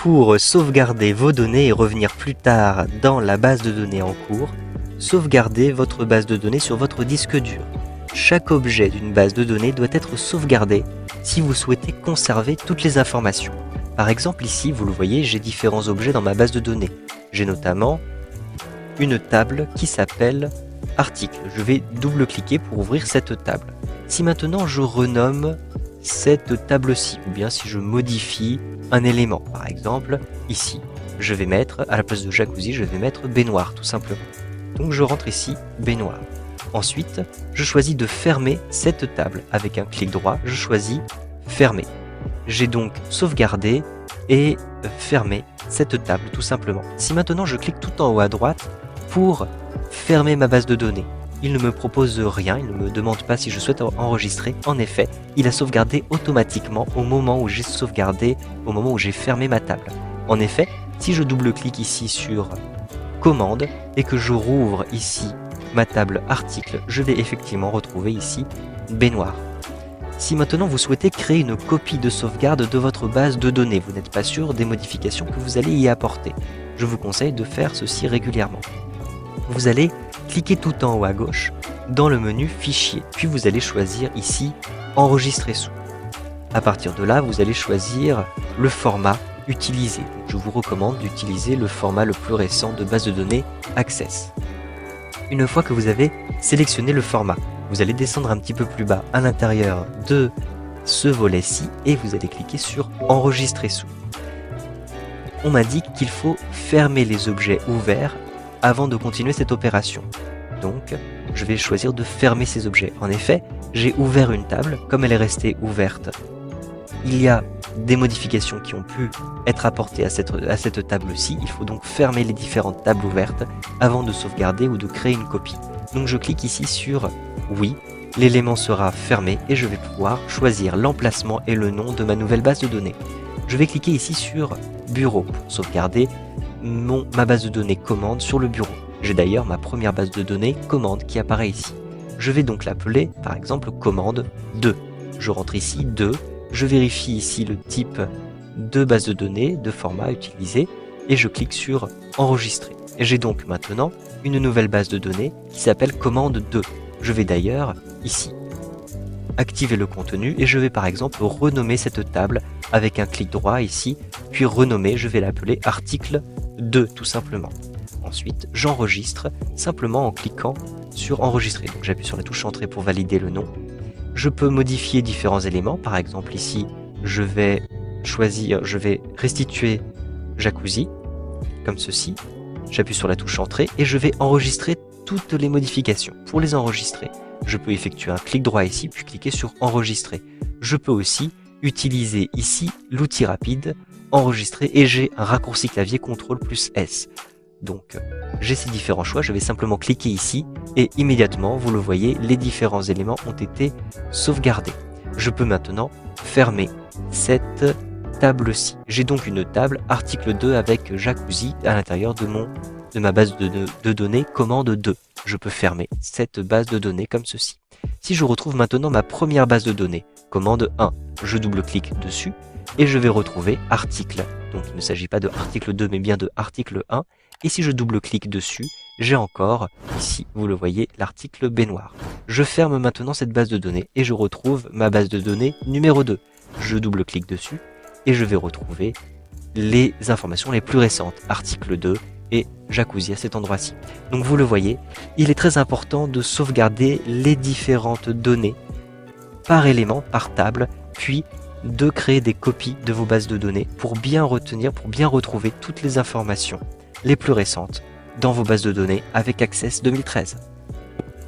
Pour sauvegarder vos données et revenir plus tard dans la base de données en cours, sauvegardez votre base de données sur votre disque dur. Chaque objet d'une base de données doit être sauvegardé si vous souhaitez conserver toutes les informations. Par exemple ici, vous le voyez, j'ai différents objets dans ma base de données. J'ai notamment une table qui s'appelle article. Je vais double-cliquer pour ouvrir cette table. Si maintenant je renomme cette table-ci, ou bien si je modifie un élément, par exemple, ici, je vais mettre, à la place de jacuzzi, je vais mettre baignoire, tout simplement. Donc je rentre ici, baignoire. Ensuite, je choisis de fermer cette table. Avec un clic droit, je choisis fermer. J'ai donc sauvegardé et fermé cette table, tout simplement. Si maintenant je clique tout en haut à droite pour fermer ma base de données, il ne me propose rien, il ne me demande pas si je souhaite enregistrer. En effet, il a sauvegardé automatiquement au moment où j'ai sauvegardé, au moment où j'ai fermé ma table. En effet, si je double-clique ici sur commande et que je rouvre ici ma table article, je vais effectivement retrouver ici baignoire. Si maintenant vous souhaitez créer une copie de sauvegarde de votre base de données, vous n'êtes pas sûr des modifications que vous allez y apporter, je vous conseille de faire ceci régulièrement. Vous allez cliquer tout en haut à gauche dans le menu Fichier, puis vous allez choisir ici Enregistrer sous. À partir de là, vous allez choisir le format utilisé. Je vous recommande d'utiliser le format le plus récent de base de données Access. Une fois que vous avez sélectionné le format, vous allez descendre un petit peu plus bas à l'intérieur de ce volet-ci et vous allez cliquer sur Enregistrer sous. On m'indique qu'il faut fermer les objets ouverts avant de continuer cette opération. Donc, je vais choisir de fermer ces objets. En effet, j'ai ouvert une table, comme elle est restée ouverte. Il y a des modifications qui ont pu être apportées à cette table-ci. Il faut donc fermer les différentes tables ouvertes avant de sauvegarder ou de créer une copie. Donc je clique ici sur oui, l'élément sera fermé et je vais pouvoir choisir l'emplacement et le nom de ma nouvelle base de données. Je vais cliquer ici sur bureau pour sauvegarder ma base de données commande sur le bureau. J'ai d'ailleurs ma première base de données commande qui apparaît ici. Je vais donc l'appeler par exemple commande 2. Je rentre ici 2, je vérifie ici le type de base de données, de format utilisé et je clique sur enregistrer. J'ai donc maintenant une nouvelle base de données qui s'appelle commande 2. Je vais d'ailleurs ici activer le contenu et je vais par exemple renommer cette table avec un clic droit ici, puis renommer, je vais l'appeler article 2 tout simplement. Ensuite, j'enregistre simplement en cliquant sur enregistrer. Donc j'appuie sur la touche entrée pour valider le nom. Je peux modifier différents éléments. Par exemple ici, je vais restituer jacuzzi, comme ceci. J'appuie sur la touche entrée et je vais enregistrer toutes les modifications. Pour les enregistrer, je peux effectuer un clic droit ici, puis cliquer sur enregistrer. Je peux aussi utiliser ici l'outil rapide, enregistrer, et j'ai un raccourci clavier CTRL plus S. Donc j'ai ces différents choix, je vais simplement cliquer ici et immédiatement, vous le voyez, les différents éléments ont été sauvegardés. Je peux maintenant fermer cette table-ci. J'ai donc une table article 2 avec jacuzzi à l'intérieur de ma base de données commande 2. Je peux fermer cette base de données comme ceci. Si je retrouve maintenant ma première base de données, commande 1, je double-clique dessus et je vais retrouver article. Donc il ne s'agit pas de article 2 mais bien de article 1. Et si je double-clique dessus, j'ai encore, ici, vous le voyez, l'article baignoire. Je ferme maintenant cette base de données et je retrouve ma base de données numéro 2. Je double-clique dessus et je vais retrouver les informations les plus récentes, article 2 et jacuzzi à cet endroit-ci. Donc vous le voyez, il est très important de sauvegarder les différentes données par élément, par table, puis de créer des copies de vos bases de données pour bien retenir, pour bien retrouver toutes les informations les plus récentes dans vos bases de données avec Access 2013.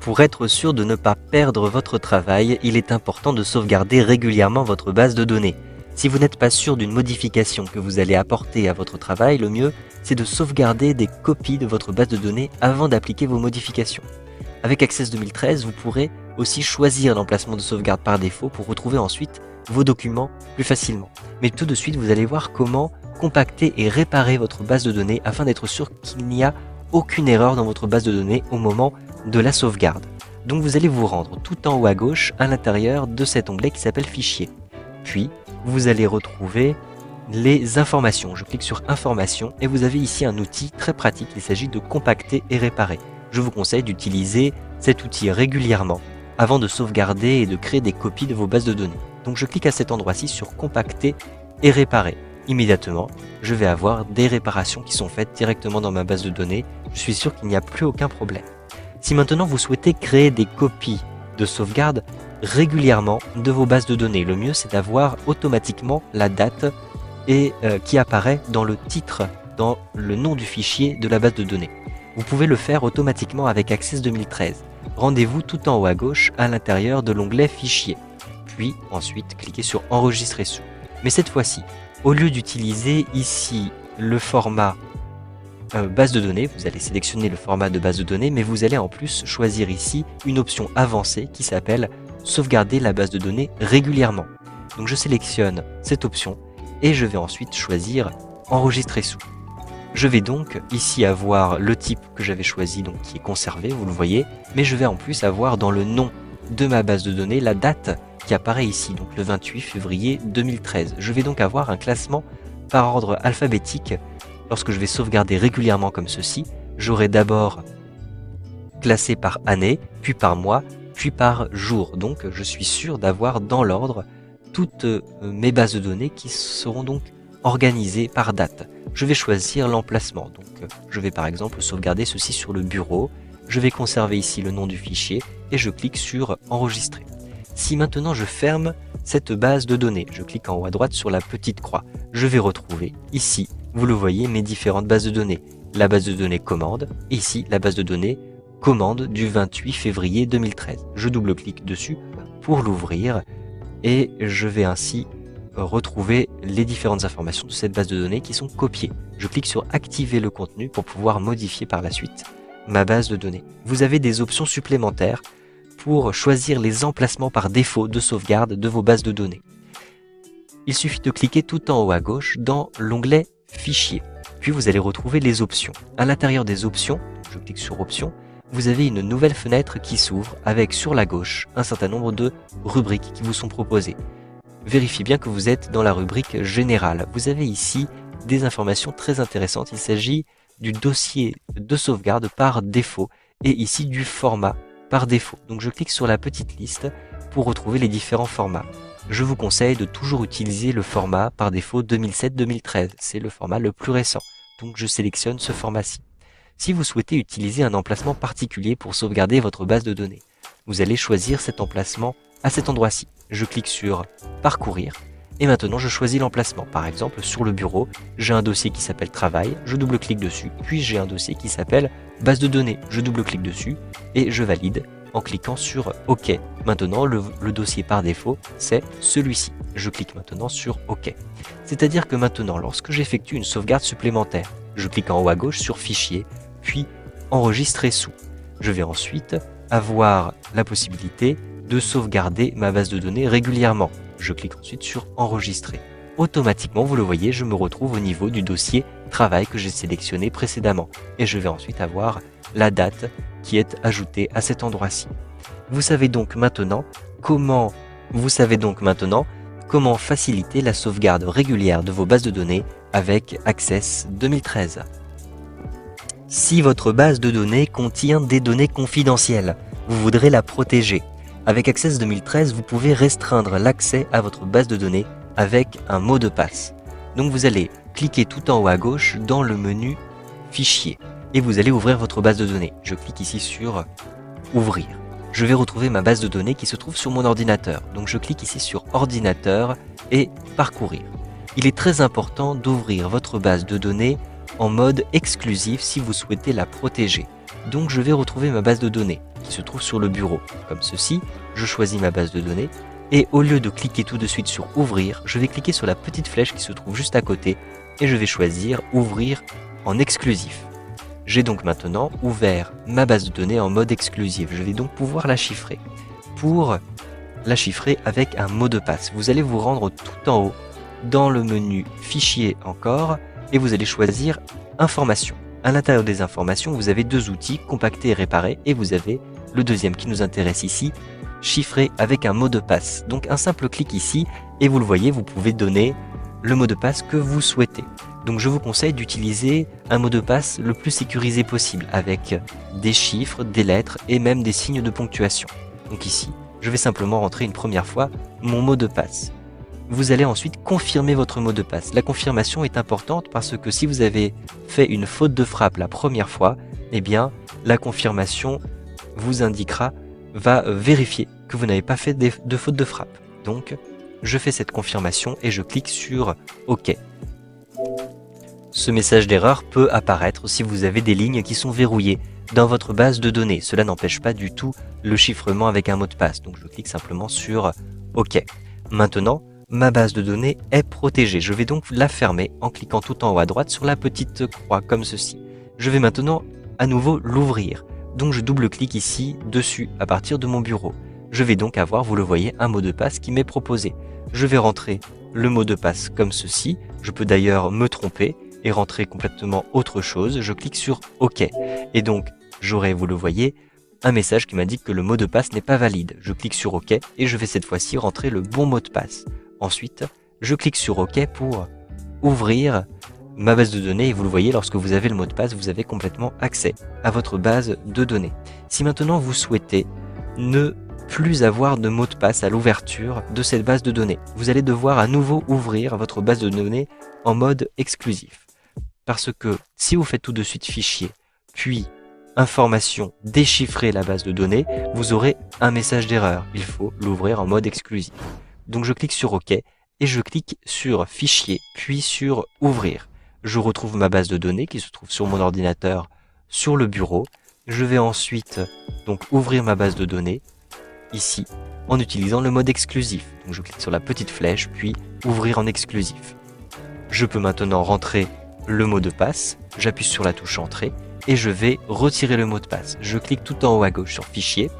Pour être sûr de ne pas perdre votre travail, il est important de sauvegarder régulièrement votre base de données. Si vous n'êtes pas sûr d'une modification que vous allez apporter à votre travail, le mieux, c'est de sauvegarder des copies de votre base de données avant d'appliquer vos modifications. Avec Access 2013, vous pourrez aussi choisir l'emplacement de sauvegarde par défaut pour retrouver ensuite vos documents plus facilement. Mais tout de suite, vous allez voir comment compacter et réparer votre base de données afin d'être sûr qu'il n'y a aucune erreur dans votre base de données au moment de la sauvegarde. Donc vous allez vous rendre tout en haut à gauche à l'intérieur de cet onglet qui s'appelle Fichier. Puis vous allez retrouver les informations. Je clique sur informations et vous avez ici un outil très pratique. Il s'agit de compacter et réparer. Je vous conseille d'utiliser cet outil régulièrement avant de sauvegarder et de créer des copies de vos bases de données. Donc je clique à cet endroit-ci sur compacter et réparer. Immédiatement, je vais avoir des réparations qui sont faites directement dans ma base de données. Je suis sûr qu'il n'y a plus aucun problème. Si maintenant vous souhaitez créer des copies de sauvegarde régulièrement de vos bases de données, le mieux c'est d'avoir automatiquement la date et qui apparaît dans le titre, dans le nom du fichier de la base de données. Vous pouvez le faire automatiquement avec Access 2013. Rendez-vous tout en haut à gauche à l'intérieur de l'onglet Fichier. Puis ensuite cliquez sur Enregistrer sous. Mais cette fois-ci, au lieu d'utiliser ici le format base de données, vous allez sélectionner le format de base de données, mais vous allez en plus choisir ici une option avancée qui s'appelle sauvegarder la base de données régulièrement. Donc je sélectionne cette option et je vais ensuite choisir enregistrer sous. Je vais donc ici avoir le type que j'avais choisi, donc qui est conservé, vous le voyez, mais je vais en plus avoir dans le nom de ma base de données la date qui apparaît ici, donc le 28 février 2013. Je vais donc avoir un classement par ordre alphabétique. Lorsque je vais sauvegarder régulièrement comme ceci, j'aurai d'abord classé par année, puis par mois, puis par jour. Donc je suis sûr d'avoir dans l'ordre toutes mes bases de données qui seront donc organisées par date. Je vais choisir l'emplacement. Donc je vais par exemple sauvegarder ceci sur le bureau. Je vais conserver ici le nom du fichier et je clique sur enregistrer. Si maintenant je ferme cette base de données, je clique en haut à droite sur la petite croix, je vais retrouver ici, vous le voyez, mes différentes bases de données. La base de données commande et ici la base de données commande du 28 février 2013. Je double-clique dessus pour l'ouvrir et je vais ainsi retrouver les différentes informations de cette base de données qui sont copiées. Je clique sur activer le contenu pour pouvoir modifier par la suite ma base de données. Vous avez des options supplémentaires pour choisir les emplacements par défaut de sauvegarde de vos bases de données. Il suffit de cliquer tout en haut à gauche dans l'onglet Fichier. Puis vous allez retrouver les options. À l'intérieur des options, je clique sur Options, vous avez une nouvelle fenêtre qui s'ouvre avec sur la gauche un certain nombre de rubriques qui vous sont proposées. Vérifiez bien que vous êtes dans la rubrique Générale. Vous avez ici des informations très intéressantes. Il s'agit du dossier de sauvegarde par défaut et ici du format par défaut. Donc je clique sur la petite liste pour retrouver les différents formats. Je vous conseille de toujours utiliser le format par défaut 2007-2013. C'est le format le plus récent. Donc je sélectionne ce format-ci. Si vous souhaitez utiliser un emplacement particulier pour sauvegarder votre base de données, vous allez choisir cet emplacement à cet endroit-ci. Je clique sur Parcourir et maintenant je choisis l'emplacement. Par exemple, sur le bureau, j'ai un dossier qui s'appelle Travail, je double-clique dessus, puis j'ai un dossier qui s'appelle Base de données, je double-clique dessus et je valide en cliquant sur OK. Maintenant, le dossier par défaut, c'est celui-ci. Je clique maintenant sur OK. C'est-à-dire que maintenant, lorsque j'effectue une sauvegarde supplémentaire, je clique en haut à gauche sur Fichier, puis Enregistrer sous. Je vais ensuite avoir la possibilité de sauvegarder ma base de données régulièrement. Je clique ensuite sur Enregistrer. Automatiquement, vous le voyez, je me retrouve au niveau du dossier Travail que j'ai sélectionné précédemment. Et je vais ensuite avoir la date qui est ajoutée à cet endroit-ci. Vous savez donc maintenant comment faciliter la sauvegarde régulière de vos bases de données avec Access 2013. Si votre base de données contient des données confidentielles, vous voudrez la protéger. Avec Access 2013, vous pouvez restreindre l'accès à votre base de données avec un mot de passe. Donc vous allez cliquer tout en haut à gauche dans le menu Fichier et vous allez ouvrir votre base de données. Je clique ici sur Ouvrir. Je vais retrouver ma base de données qui se trouve sur mon ordinateur. Donc je clique ici sur Ordinateur et Parcourir. Il est très important d'ouvrir votre base de données en mode exclusif si vous souhaitez la protéger. Donc je vais retrouver ma base de données qui se trouve sur le bureau, comme ceci. Je choisis ma base de données et au lieu de cliquer tout de suite sur Ouvrir, je vais cliquer sur la petite flèche qui se trouve juste à côté et je vais choisir Ouvrir en exclusif. J'ai donc maintenant ouvert ma base de données en mode exclusif. Je vais donc pouvoir la chiffrer. Pour la chiffrer avec un mot de passe, vous allez vous rendre tout en haut dans le menu Fichier encore et vous allez choisir Informations. À l'intérieur des informations, vous avez deux outils, compacter et réparer, et vous avez le deuxième qui nous intéresse ici, chiffrer avec un mot de passe. Donc un simple clic ici, et vous le voyez, vous pouvez donner le mot de passe que vous souhaitez. Donc je vous conseille d'utiliser un mot de passe le plus sécurisé possible, avec des chiffres, des lettres et même des signes de ponctuation. Donc ici, je vais simplement rentrer une première fois mon mot de passe. Vous allez ensuite confirmer votre mot de passe. La confirmation est importante parce que si vous avez fait une faute de frappe la première fois, eh bien la confirmation vous indiquera, va vérifier que vous n'avez pas fait de faute de frappe. Donc je fais cette confirmation et je clique sur OK. Ce message d'erreur peut apparaître si vous avez des lignes qui sont verrouillées dans votre base de données. Cela n'empêche pas du tout le chiffrement avec un mot de passe. Donc je clique simplement sur OK. Maintenant, ma base de données est protégée. Je vais donc la fermer en cliquant tout en haut à droite sur la petite croix comme ceci. Je vais maintenant à nouveau l'ouvrir. Donc je double-clique ici dessus à partir de mon bureau. Je vais donc avoir, vous le voyez, un mot de passe qui m'est proposé. Je vais rentrer le mot de passe comme ceci. Je peux d'ailleurs me tromper et rentrer complètement autre chose. Je clique sur OK. Et donc j'aurai, vous le voyez, un message qui m'indique que le mot de passe n'est pas valide. Je clique sur OK et je vais cette fois-ci rentrer le bon mot de passe. Ensuite, je clique sur OK pour ouvrir ma base de données et vous le voyez, lorsque vous avez le mot de passe, vous avez complètement accès à votre base de données. Si maintenant vous souhaitez ne plus avoir de mot de passe à l'ouverture de cette base de données, vous allez devoir à nouveau ouvrir votre base de données en mode exclusif. Parce que si vous faites tout de suite fichier, puis information, déchiffrer la base de données, vous aurez un message d'erreur. Il faut l'ouvrir en mode exclusif. Donc je clique sur OK et je clique sur fichier, puis sur ouvrir. Je retrouve ma base de données qui se trouve sur mon ordinateur sur le bureau. Je vais ensuite donc ouvrir ma base de données ici en utilisant le mode exclusif. Donc je clique sur la petite flèche puis ouvrir en exclusif. Je peux maintenant rentrer le mot de passe, j'appuie sur la touche entrée et je vais retirer le mot de passe. Je clique tout en haut à gauche sur fichier,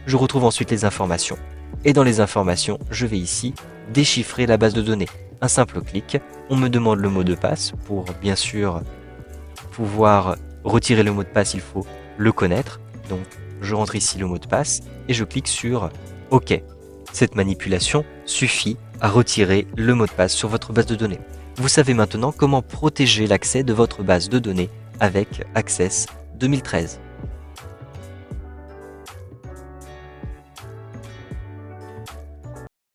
je retrouve ensuite les informations et dans les informations, je vais ici déchiffrer la base de données. Un simple clic, on me demande le mot de passe. Pour bien sûr pouvoir retirer le mot de passe, il faut le connaître. Donc je rentre ici le mot de passe et je clique sur OK. Cette manipulation suffit à retirer le mot de passe sur votre base de données. Vous savez maintenant comment protéger l'accès de votre base de données avec Access 2013.